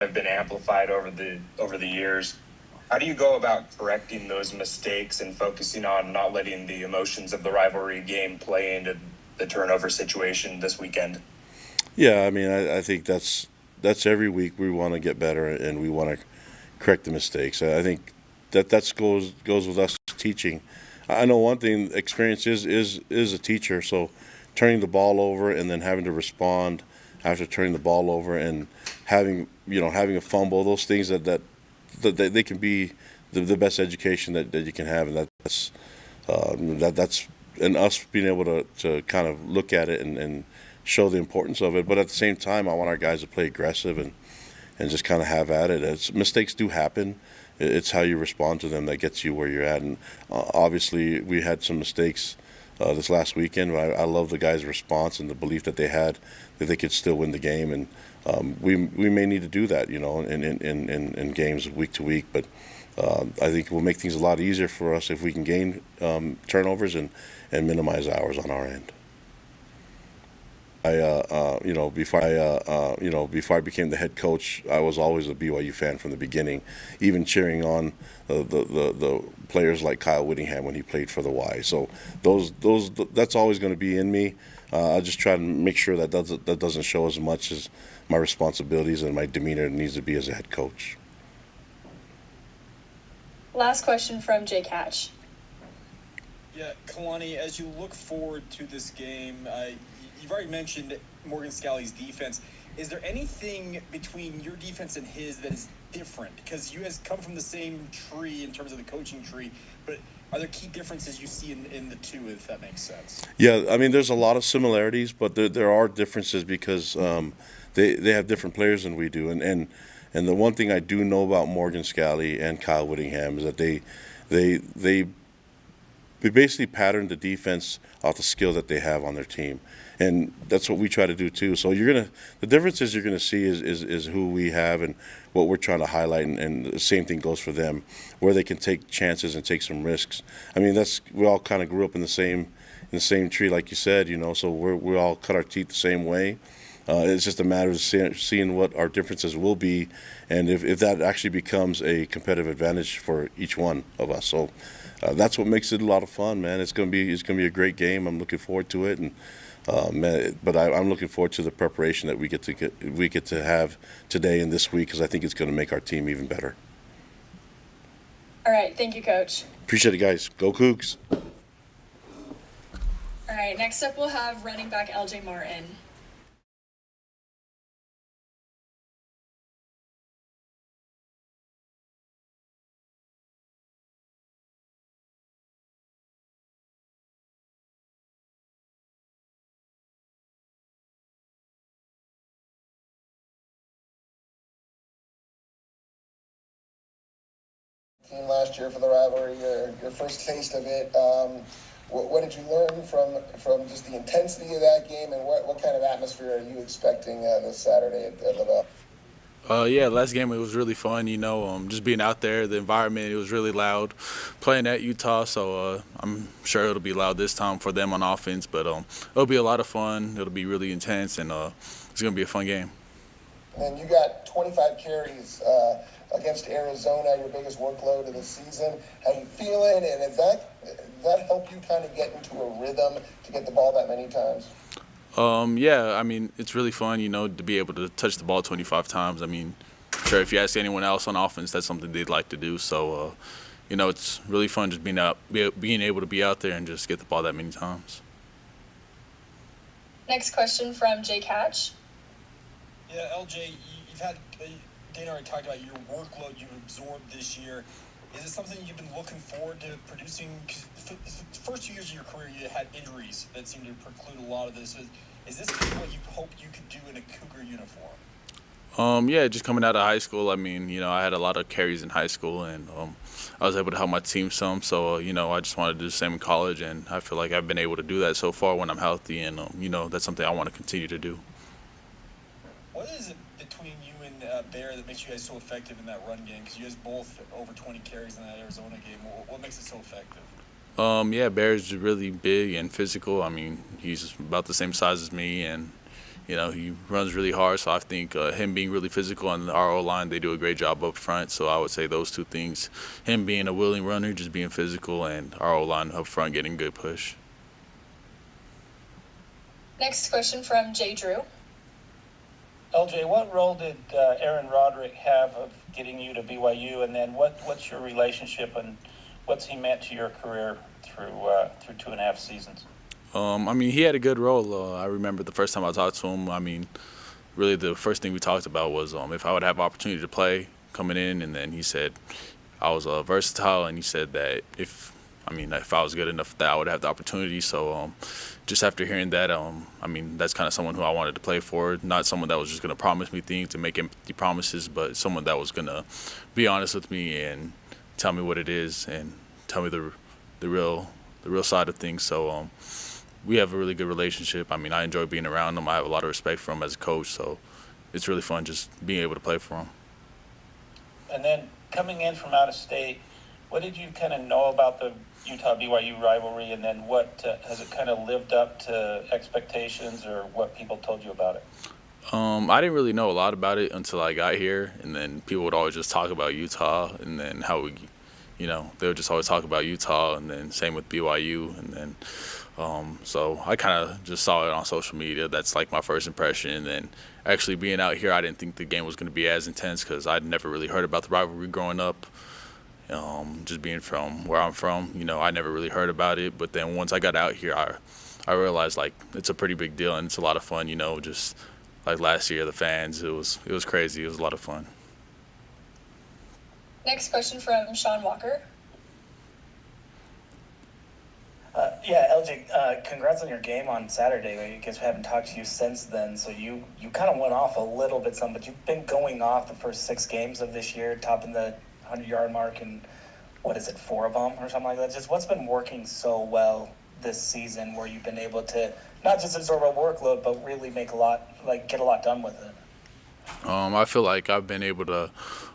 have been amplified over the years. How do you go about correcting those mistakes and focusing on not letting the emotions of the rivalry game play into the turnover situation this weekend? Yeah, I mean, I think that's every week we want to get better and we want to correct the mistakes. I think that goes with us teaching. I know one thing: experience is a teacher. So turning the ball over and then having to respond after turning the ball over and having a fumble, those things that they can be the best education that you can have, and that's and us being able to kind of look at it and show the importance of it. But at the same time, I want our guys to play aggressive and just kind of have at it. Mistakes do happen. It's how you respond to them that gets you where you're at. And obviously, we had some mistakes this last weekend. I love the guys' response and the belief that they had that they could still win the game. And we may need to do that, in games week to week. But I think it will make things a lot easier for us if we can gain turnovers and minimize hours on our end. Before I became the head coach, I was always a BYU fan from the beginning, even cheering on the players like Kyle Whittingham when he played for the Y. So that's always going to be in me. I just try to make sure that doesn't show as much as my responsibilities and my demeanor needs to be as a head coach. Last question from Jake Hatch. Yeah, Kalani, as you look forward to this game, you've already mentioned Morgan Scalley's defense. Is there anything between your defense and his that is different? Because you guys come from the same tree in terms of the coaching tree, but are there key differences you see in the two, if that makes sense? Yeah, I mean, there's a lot of similarities, but there are differences because they have different players than we do. And the one thing I do know about Morgan Scalley and Kyle Whittingham is that they basically pattern the defense off the skill that they have on their team, and that's what we try to do too. So the differences you're gonna see is who we have and what we're trying to highlight, and the same thing goes for them, where they can take chances and take some risks. I mean, we all kind of grew up in the same tree, like you said, So we all cut our teeth the same way. It's just a matter of seeing what our differences will be, and if that actually becomes a competitive advantage for each one of us. So that's what makes it a lot of fun, man. It's gonna be a great game. I'm looking forward to it, and I'm looking forward to the preparation that we get to have today and this week, because I think it's going to make our team even better. All right, thank you, Coach. Appreciate it, guys. Go Cougs. All right, next up we'll have running back LJ Martin. Team last year for the rivalry, your first taste of it. What did you learn from just the intensity of that game, and what kind of atmosphere are you expecting this Saturday at LaBelle? Yeah, last game it was really fun. Just being out there, the environment, it was really loud. Playing at Utah, so I'm sure it'll be loud this time for them on offense. But it'll be a lot of fun. It'll be really intense, and it's gonna be a fun game. And you got 25 carries against Arizona, your biggest workload of the season. How you feeling? And does that help you kind of get into a rhythm to get the ball that many times? Yeah, I mean, it's really fun, to be able to touch the ball 25 times. I mean, sure, if you ask anyone else on offense, that's something they'd like to do. So, it's really fun just being able to be out there and just get the ball that many times. Next question from Jake Hatch. Yeah, LJ, you've had Dana already talked about your workload you've absorbed this year. Is it something you've been looking forward to producing? Because the first 2 years of your career, you had injuries that seemed to preclude a lot of this. Is this what you hoped you could do in a Cougar uniform? Yeah, just coming out of high school, I mean, I had a lot of carries in high school, and I was able to help my team some. So, I just wanted to do the same in college, and I feel like I've been able to do that so far when I'm healthy, and, that's something I want to continue to do. What is it between you and Bear that makes you guys so effective in that run game? Because you guys both over 20 carries in that Arizona game. What makes it so effective? Yeah, Bear's really big and physical. I mean, he's about the same size as me, and he runs really hard. So I think him being really physical and our O-line, they do a great job up front. So I would say those two things: him being a willing runner, just being physical, and our O-line up front getting good push. Next question from Jay Drew. LJ, what role did Aaron Roderick have of getting you to BYU, and then what's your relationship and what's he meant to your career through 2.5 seasons? He had a good role. I remember the first time I talked to him. Really the first thing we talked about was if I would have opportunity to play coming in, and then he said I was versatile, and he said that if I was good enough that I would have the opportunity. So just after hearing that, that's kind of someone who I wanted to play for. Not someone that was just going to promise me things and make empty promises, but someone that was going to be honest with me and tell me what it is and tell me the real side of things. So we have a really good relationship. I enjoy being around him. I have a lot of respect for him as a coach. So it's really fun just being able to play for him. And then coming in from out of state, what did you kind of know about the Utah-BYU rivalry, and then what has it kind of lived up to expectations, or what people told you about it? I didn't really know a lot about it until I got here, and then people would always just talk about Utah, and then how they would just always talk about Utah, and then same with BYU, and then so I kind of just saw it on social media. That's like my first impression, and then actually being out here, I didn't think the game was going to be as intense because I'd never really heard about the rivalry growing up. Just being from where I'm from, I never really heard about it. But then once I got out here, I realized like it's a pretty big deal and it's a lot of fun. Just like last year, the fans, it was crazy. It was a lot of fun. Next question from Sean Walker. LJ, congrats on your game on Saturday. I guess we haven't talked to you since then, so you kind of went off a little bit but you've been going off the first 6 games of this year, topping the 100-yard mark, and 4 of them or something like that? Just what's been working so well this season where you've been able to not just absorb a workload, but really get a lot done with it? I feel like I've been able to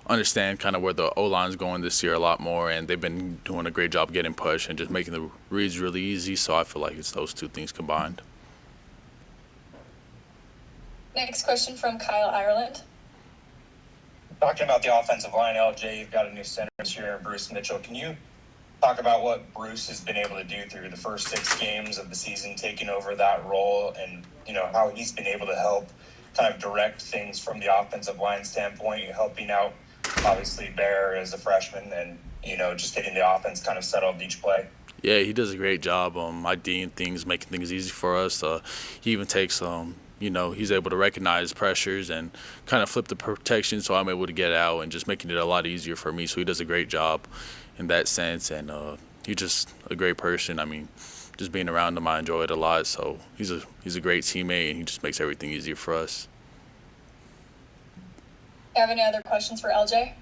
understand kind of where the O-line's going this year a lot more, and they've been doing a great job getting push and just making the reads really easy. So I feel like it's those two things combined. Next question from Kyle Ireland. Talking about the offensive line, LJ, you've got a new center this year, Bruce Mitchell. Can you talk about what Bruce has been able to do through the first 6 games of the season, taking over that role, and how he's been able to help kind of direct things from the offensive line standpoint, helping out obviously Bear as a freshman, and just getting the offense kind of settled each play? Yeah, he does a great job. IDing things, making things easy for us. He even takes he's able to recognize pressures and kind of flip the protection, so I'm able to get out and just making it a lot easier for me. So he does a great job in that sense, and he's just a great person. Just being around him, I enjoy it a lot. So he's a great teammate, and he just makes everything easier for us. You have any other questions for LJ?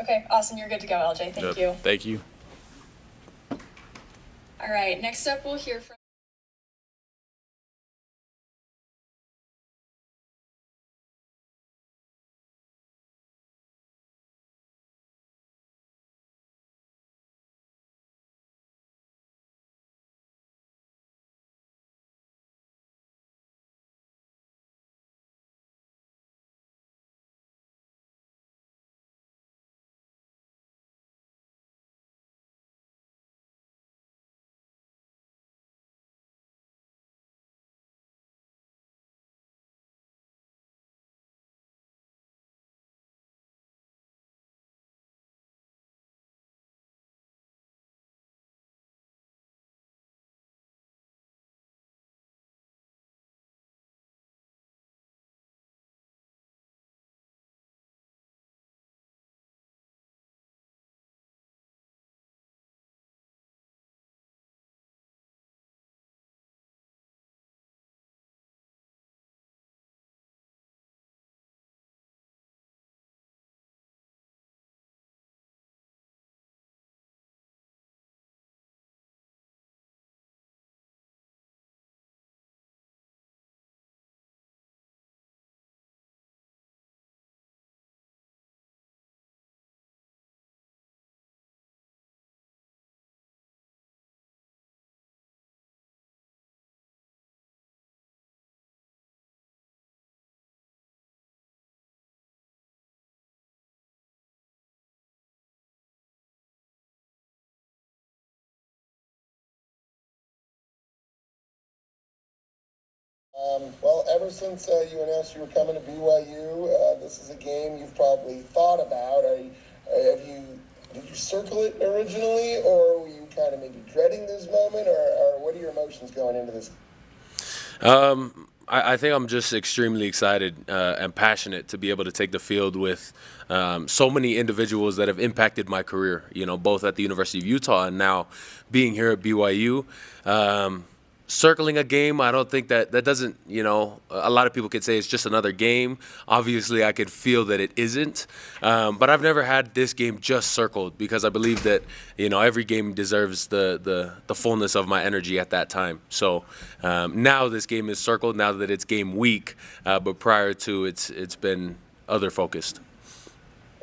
Okay, awesome. You're good to go, LJ. Thank you. Thank you. All right, next up we'll hear from Well, ever since you announced you were coming to BYU, this is a game you've probably thought about. Did you circle it originally, or were you kind of maybe dreading this moment, or what are your emotions going into this? I think I'm just extremely excited and passionate to be able to take the field with so many individuals that have impacted my career, both at the University of Utah and now being here at BYU. Circling a game, I don't think that doesn't, a lot of people could say it's just another game. Obviously, I could feel that it isn't. But I've never had this game just circled because I believe that, every game deserves the fullness of my energy at that time. So now this game is circled, now that it's game week. But prior to, it's been other focused.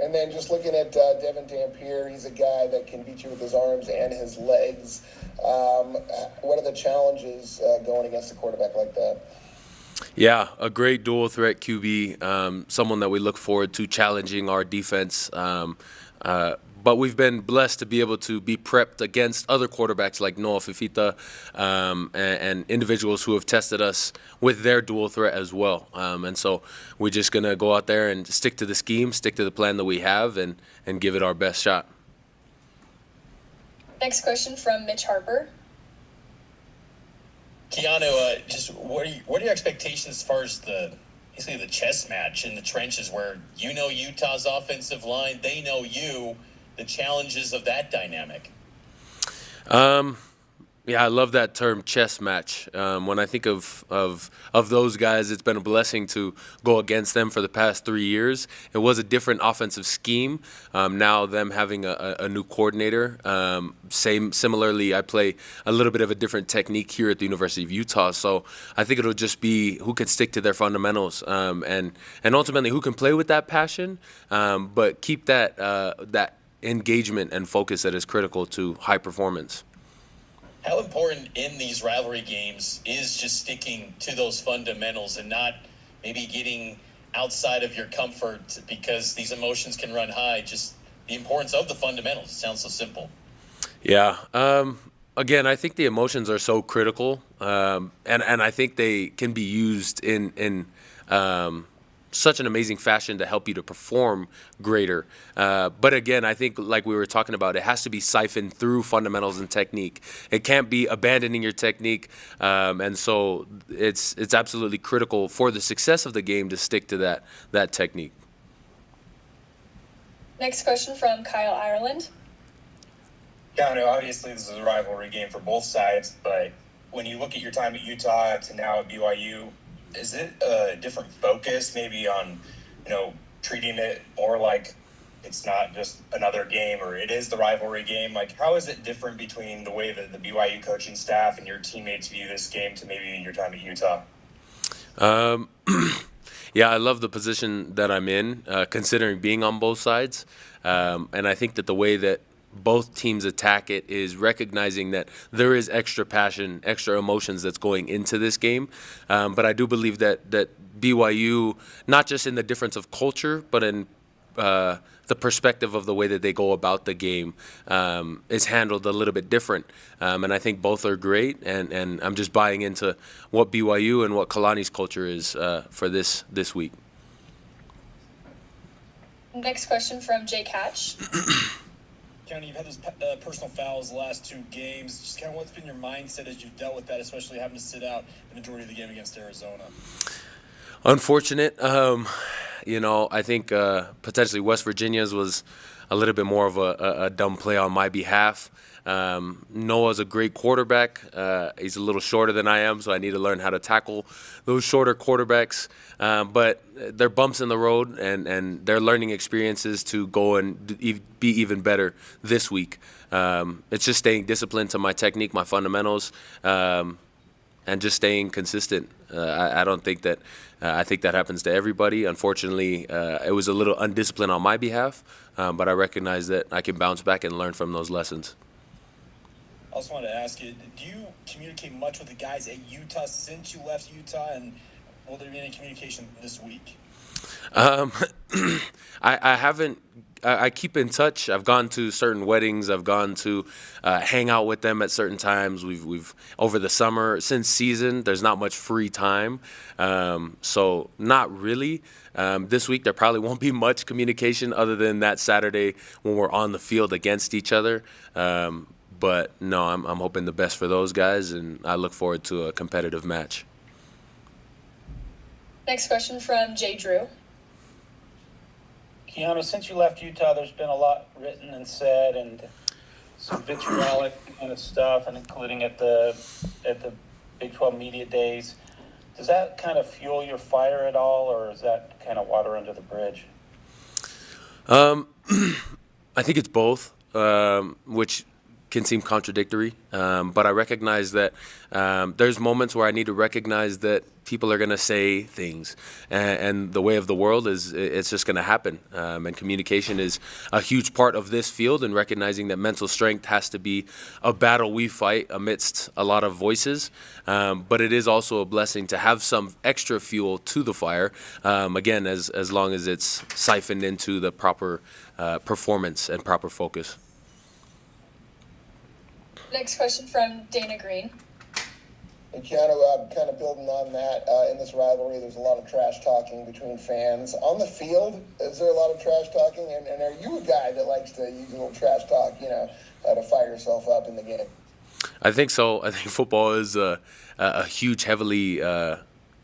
And then just looking at Devin Dampier, he's a guy that can beat you with his arms and his legs. What are the challenges going against a quarterback like that? Yeah, a great dual threat QB, someone that we look forward to challenging our defense. But we've been blessed to be able to be prepped against other quarterbacks like Noah Fifita and individuals who have tested us with their dual threat as well. And so we're just going to go out there and stick to the scheme, stick to the plan that we have, and give it our best shot. Next question from Mitch Harper. Keanu, just what are your expectations as far as basically the chess match in the trenches where Utah's offensive line, they know you, the challenges of that dynamic? Yeah, I love that term, chess match. When I think of those guys, it's been a blessing to go against them for the past 3 years. It was a different offensive scheme. Now them having a new coordinator. Similarly, I play a little bit of a different technique here at the University of Utah. So I think it'll just be who can stick to their fundamentals and ultimately who can play with that passion, but keep that engagement and focus that is critical to high performance. How important in these rivalry games is just sticking to those fundamentals and not maybe getting outside of your comfort because these emotions can run high? Just the importance of the fundamentals. It sounds so simple. Yeah. Again, I think the emotions are so critical, and I think they can be used in such an amazing fashion to help you to perform greater. But again, I think like we were talking about, it has to be siphoned through fundamentals and technique. It can't be abandoning your technique. And so it's absolutely critical for the success of the game to stick to that technique. Next question from Kyle Ireland. Keanu, obviously this is a rivalry game for both sides, but when you look at your time at Utah to now at BYU, is it a different focus maybe on, treating it more like it's not just another game or it is the rivalry game? Like, how is it different between the way that the BYU coaching staff and your teammates view this game to maybe your time at Utah? Yeah, I love the position that I'm in, considering being on both sides. And I think that the way that both teams attack it is recognizing that there is extra passion, extra emotions that's going into this game. But I do believe that BYU, not just in the difference of culture, but in the perspective of the way that they go about the game, is handled a little bit different. And I think both are great. And I'm just buying into what BYU and what Kalani's culture is for this week. Next question from Jake Hatch. Keanu, you've had those personal fouls the last 2 games. Just kind of what's been your mindset as you've dealt with that, especially having to sit out the majority of the game against Arizona? Unfortunate. I think potentially West Virginia's was a little bit more of a dumb play on my behalf. Noah's a great quarterback. He's a little shorter than I am, so I need to learn how to tackle those shorter quarterbacks. But they're bumps in the road, and they're learning experiences to go and be even better this week. It's just staying disciplined to my technique, my fundamentals, and just staying consistent. I don't think that I think that happens to everybody. Unfortunately, it was a little undisciplined on my behalf, but I recognize that I can bounce back and learn from those lessons. I also wanted to ask you, do you communicate much with the guys at Utah since you left Utah, and will there be any communication this week? I haven't I keep in touch. I've gone to certain weddings. I've gone to hang out with them at certain times. We've over the summer since season. There's not much free time, so not really. This week there probably won't be much communication other than that Saturday when we're on the field against each other. But no, I'm hoping the best for those guys, and I look forward to a competitive match. Next question from Jay Drew. Keanu, since you left Utah, there's been a lot written and said, and some vitriolic kind of stuff, and including at the Big 12 media days. Does that kind of fuel your fire at all, or is that kind of water under the bridge? I think it's both, which can seem contradictory, but I recognize that there's moments where I need to recognize that people are going to say things, and the way of the world is it's just going to happen. And communication is a huge part of this field, and recognizing that mental strength has to be a battle we fight amidst a lot of voices. But it is also a blessing to have some extra fuel to the fire, again, as long as it's siphoned into the proper performance and proper focus. Next question from Dana Green. And Keanu, kind of building on that, in this rivalry, there's a lot of trash talking between fans. On the field, is there a lot of trash talking? And are you a guy that likes to use a little trash talk, to fire yourself up in the game? I think so. I think football is a huge, heavily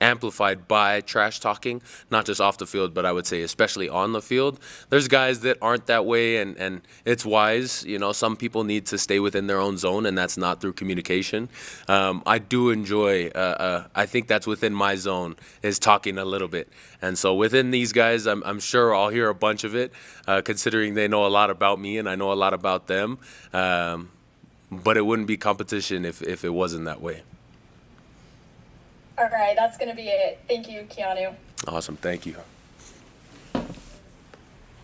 amplified by trash talking, not just off the field, but I would say especially on the field. There's guys that aren't that way, and it's wise. Some people need to stay within their own zone, and that's not through communication. I do enjoy, I think that's within my zone, is talking a little bit. And so within these guys, I'm sure I'll hear a bunch of it, considering they know a lot about me and I know a lot about them. But it wouldn't be competition if it wasn't that way. All right, that's going to be it. Thank you, Keanu. Awesome. Thank you. All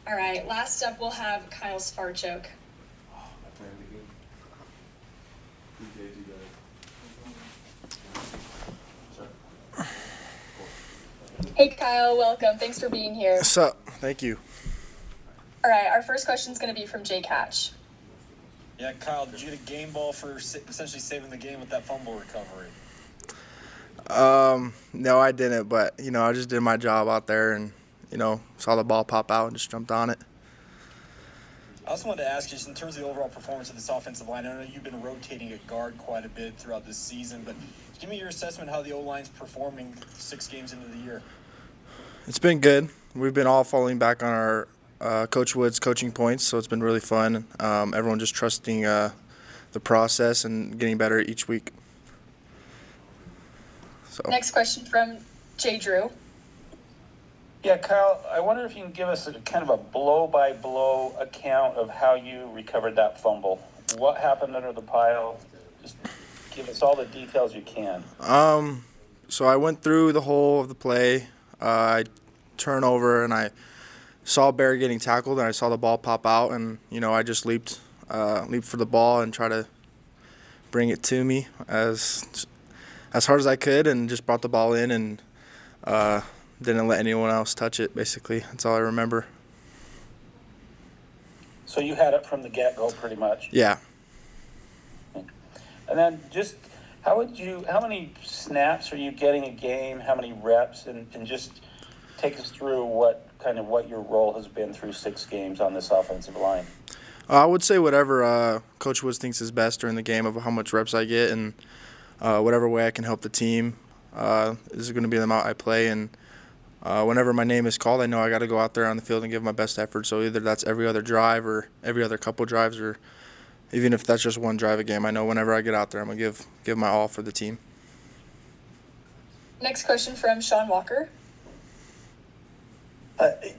right, last up we'll have Kyle Sfarcioc. Hey, Kyle, welcome. Thanks for being here. What's up? Thank you. All right, our first question is going to be from Jake Hatch. Yeah, Kyle, did you get a game ball for essentially saving the game with that fumble recovery? No, I didn't, but, I just did my job out there and, saw the ball pop out and just jumped on it. I also wanted to ask you, just in terms of the overall performance of this offensive line, I know you've been rotating at guard quite a bit throughout this season, but give me your assessment how the O-line's performing 6 games into the year. It's been good. We've been all falling back on our Coach Wood's coaching points, so it's been really fun. Everyone just trusting the process and getting better each week. So. Next question from Jay Drew. Yeah, Kyle, I wonder if you can give us a kind of a blow-by-blow account of how you recovered that fumble. What happened under the pile? Just give us all the details you can. So I went through the whole of the play. I turned over and I saw Bear getting tackled, and I saw the ball pop out, and I just leaped for the ball and tried to bring it to me as hard as I could, and just brought the ball in and didn't let anyone else touch it. Basically, that's all I remember. So you had it from the get-go, pretty much. Yeah. And then just how many snaps are you getting a game? How many reps? And just take us through what your role has been through 6 games on this offensive line. I would say whatever Coach Woods thinks is best during the game of how much reps I get, and whatever way I can help the team is going to be the amount I play. And whenever my name is called, I know I got to go out there on the field and give my best effort. So either that's every other drive or every other couple drives, or even if that's just one drive a game, I know whenever I get out there, I'm going to give my all for the team. Next question from Sean Walker.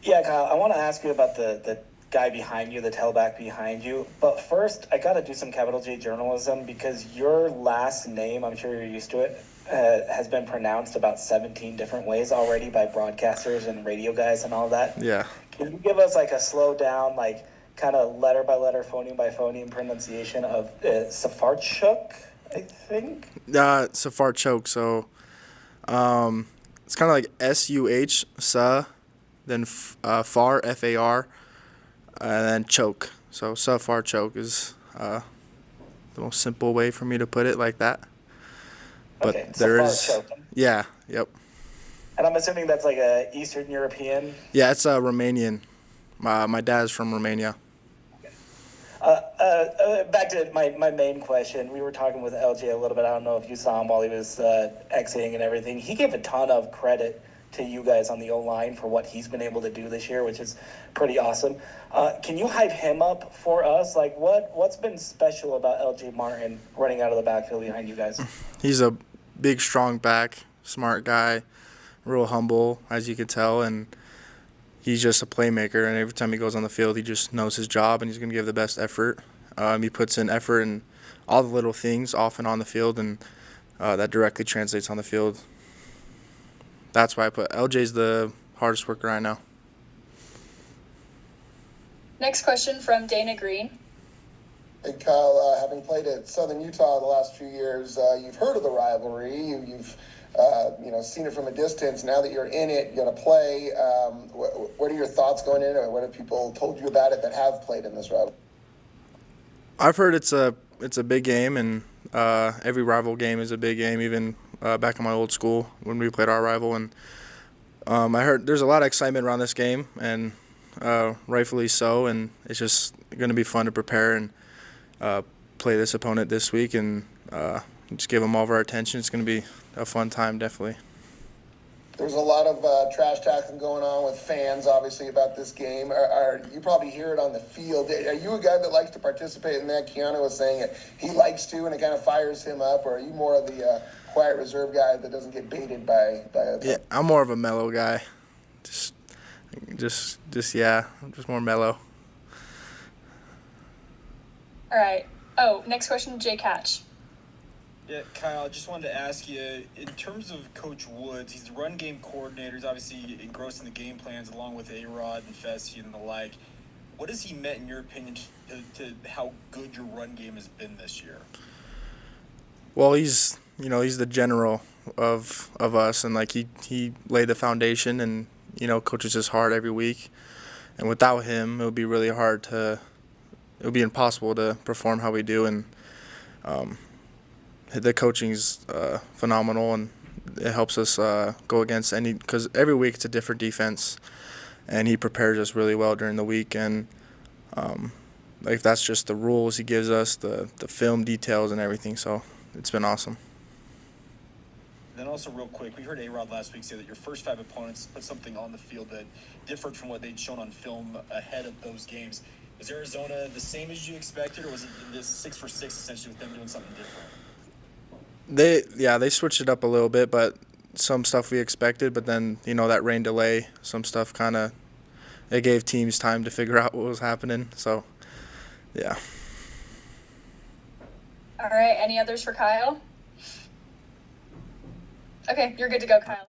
Yeah, Kyle, I want to ask you about the guy behind you, the tailback behind you. But first, I got to do some capital J journalism, because your last name, I'm sure you're used to it, has been pronounced about 17 different ways already by broadcasters and radio guys and all that. Yeah. Can you give us like a slow down, like kind of letter by letter, phoneme by phoneme pronunciation of Sfarcioc, I think? Sfarcioc. So it's kind of like S-U-H, sa, then far, F-A-R, and then choke. So Sfarcioc is the most simple way for me to put it, like that. But Okay, there is, Sfarcioc. yeah, yep. And I'm assuming that's like a Eastern European. Yeah, it's Romanian. My dad's from Romania. Back to my main question. We were talking with LJ a little bit. I don't know if you saw him while he was exiting and everything. He gave a ton of credit to you guys on the O-line for what he's been able to do this year, which is pretty awesome. Can you hype him up for us? Like, what's been special about LJ Martin running out of the backfield behind you guys? He's a big, strong back, smart guy, real humble, as you can tell, and he's just a playmaker. And every time he goes on the field, he just knows his job, and he's going to give the best effort. He puts in effort in all the little things off and on the field, and that directly translates on the field. That's why I put LJ's the hardest worker I know. Next question from Dana Green. Hey Kyle, having played at Southern Utah the last few years, you've heard of the rivalry. You've seen it from a distance. Now that you're in it, you're going to play. What are your thoughts going in, or what have people told you about it that have played in this rivalry? I've heard it's a big game, and every rival game is a big game. Even back in my old school when we played our rival, and I heard there's a lot of excitement around this game, and rightfully so. And it's just going to be fun to prepare and play this opponent this week, and just give them all of our attention. It's going to be a fun time, definitely. There's a lot of trash talking going on with fans, obviously, about this game. You probably hear it on the field. Are you a guy that likes to participate in that? Keanu was saying it. He likes to, and it kind of fires him up. Or are you more of the quiet, reserved guy that doesn't get baited by Yeah, I'm more of a mellow guy. Just I'm just more mellow. All right. Oh, next question, Jake Hatch. Yeah, Kyle, I just wanted to ask you, in terms of Coach Woods, he's the run game coordinator. He's obviously engrossed in the game plans along with A-Rod and Fessy and the like. What has he meant, in your opinion, to how good your run game has been this year? Well, he's the general of us, and like he laid the foundation, and coaches us hard every week. And without him, it would be really hard it would be impossible to perform how we do. And the coaching's phenomenal, and it helps us go against because every week it's a different defense, and he prepares us really well during the week. And like that's just the rules he gives us, the film details and everything. So it's been awesome. Then also real quick, we heard A-Rod last week say that your first 5 opponents put something on the field that differed from what they'd shown on film ahead of those games. Was Arizona the same as you expected, or was it this 6 for 6 essentially with them doing something different? They switched it up a little bit, but some stuff we expected, but then that rain delay, some stuff it gave teams time to figure out what was happening. So yeah. All right. Any others for Kyle? Okay, you're good to go, Kyle.